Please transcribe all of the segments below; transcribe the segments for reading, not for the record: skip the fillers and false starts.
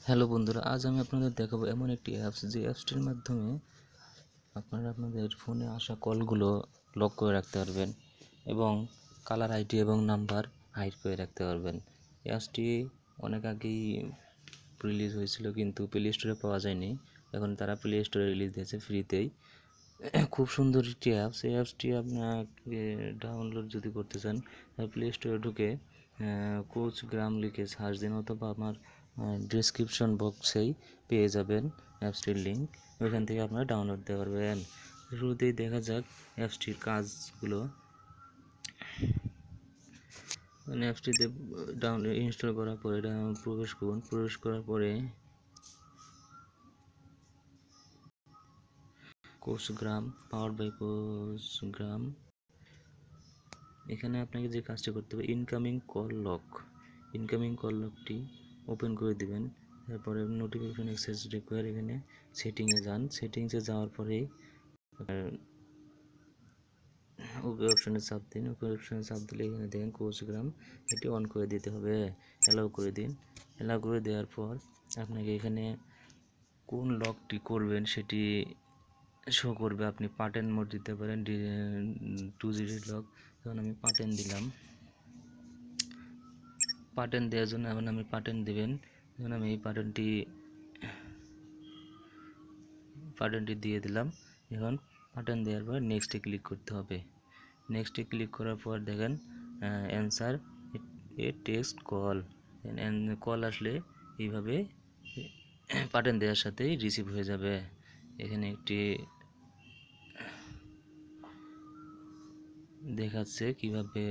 Hello বন্ধুরা, আজ আমি আপনাদের দেখাবো এমন একটি অ্যাপস, যে অ্যাপসটির মাধ্যমে আপনারা আপনাদের ফোনে আসা কলগুলো লক করে রাখতে পারবেন এবং কালার আইডি এবং নাম্বার হাইড করে রাখতে পারবেন। অ্যাপসটি অনেক আগেই রিলিজ হয়েছিল, কিন্তু প্লে স্টোরে পাওয়া যায়নি। এখন তারা প্লে স্টোরে রিলিজ দিয়েছে ফ্রিতেই। খুব সুন্দর একটি অ্যাপস। এই অ্যাপসটি আপনাকে ডাউনলোড যদি করতে চান, প্লে স্টোরে ঢুকে কোচ গ্রাম লিখে সার্চ দিন, অথবা আমার ডিসক্রিপশন বক্সেই পেয়ে যাবেন অ্যাপসটির লিঙ্ক। ওইখান থেকে আপনারা ডাউনলোড দিতে পারবেন। শুরুতেই দেখা যাক অ্যাপসটির কাজগুলো। অ্যাপসটিতে ডাউনলোড ইনস্টল করার পরে প্রবেশ করুন। প্রবেশ করার পরে কোচগ্রাম, পাওয়ার বাই কোচগ্রাম, এখানে আপনাকে যে কাজটি করতে হবে, ইনকামিং কল লকটি ওপেন করে দিবেন। তারপরে নোটিফিকেশন অ্যাক্সেস রিকোয়ার, এখানে সেটিংয়ে যান। সেটিংসে যাওয়ার পরে ওকে অপশানে চাপ দিন। ওকে অপশানে চাপ দিলে এখানে দেখেন কোচগ্রাম, এটি অন করে দিতে হবে। অ্যালাউ করে দিন। অ্যালাউ করে দেওয়ার পর আপনাকে এখানে কোন লকটি করবেন সেটি শো করবে। আপনি পার্টেন মোড দিতে পারেন, 2 ডিজিট লক। তখন আমি পার্টেন দিলাম। পার্টেন দেওয়ার জন্য এখন আমি পার্টেন দেবেন। এখন আমি এই পার্টেনটি দিয়ে দিলাম। এখন পার্টেন দেওয়ার পর নেক্সটে ক্লিক করতে হবে। নেক্সটে ক্লিক করার পর দেখেন অ্যান্সার এ টেক্সট কল আসলে এইভাবে পার্টেন দেওয়ার সাথেই রিসিভ হয়ে যাবে। এখানে একটি দেখাচ্ছে কিভাবে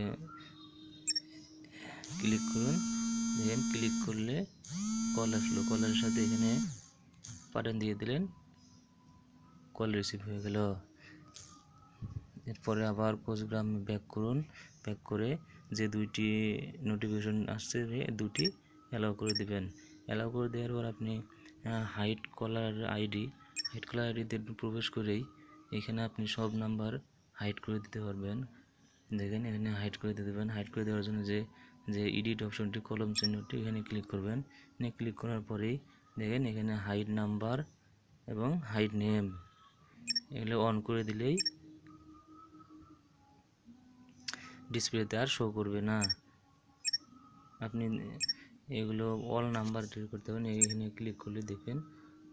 ক্লিক করুন। দেখেন ক্লিক করলে কল আসলো, কলের সাথে এখানে পার্টেন দিয়ে দিলেন, কল রিসিভ হয়ে গেল। এরপরে আবার কোচগ্রামে ব্যাক করুন। ব্যাক করে যে দুইটি নোটিফিকেশন আসছে, দুটি অ্যালাউ করে দিবেন। অ্যালাউ করে দেওয়ার পর আপনি হাইড কলার আইডিতে প্রবেশ করেই এখানে আপনি সব নাম্বার হাইড করে দিতে পারবেন। দেখেন এখানে হাইড করে দিতে পারবেন। হাইড করে দেওয়ার জন্য যে এডিট অপশনটি, কলম চিহ্নটি, এখানে ক্লিক করবেন। এখানে ক্লিক করার পরেই দেখেন এখানে হাইড নাম্বার এবং হাইড নেম, এগুলো অন করে দিলেই ডিসপ্লেতে আর শো করবে না। আপনি এগুলো অল নাম্বার ডিলিট করতে পারেন। এখানে ক্লিক করলে দেখবেন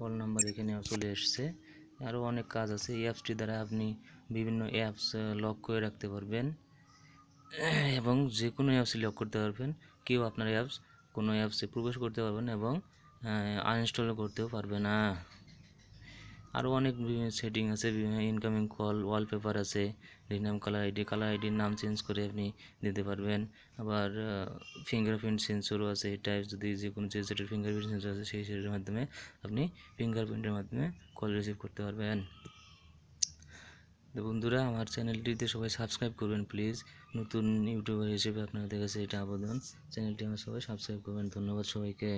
অল নাম্বার এখানে চলে এসছে। আরও অনেক কাজ আছে। এই অ্যাপসটি দ্বারা আপনি বিভিন্ন অ্যাপস লক করে রাখতে পারবেন এবং যে কোনো অ্যাপস লক করতে পারবেন। কেউ আপনার কোনো অ্যাপসে প্রবেশ করতে পারবেন এবং আনইনস্টল করতেও পারবে না। আরও অনেক সেটিং আছে, ইনকামিং কল, ওয়ালপেপার আছে, রিনেম কালার আইডির নাম চেঞ্জ করে আপনি দিতে পারবেন। আবার ফিঙ্গারপ্রিন্ট সেন্সরও আছে। এটা যদি যে কোনো যে সেটের ফিঙ্গারপ্রিন্ট সেন্সর আছে, সেই সেটের মাধ্যমে আপনি ফিঙ্গারপ্রিন্টের মাধ্যমে কল রিসিভ করতে পারবেন। তো বন্ধুরা, আমার চ্যানেলটিতে সবাই সাবস্ক্রাইব করবেন প্লিজ। নতুন ইউটিউবার হিসেবে আপনাদের কাছে এটা আবেদন, চ্যানেলটি আমার সবাই সাবস্ক্রাইব করবেন। ধন্যবাদ সবাইকে।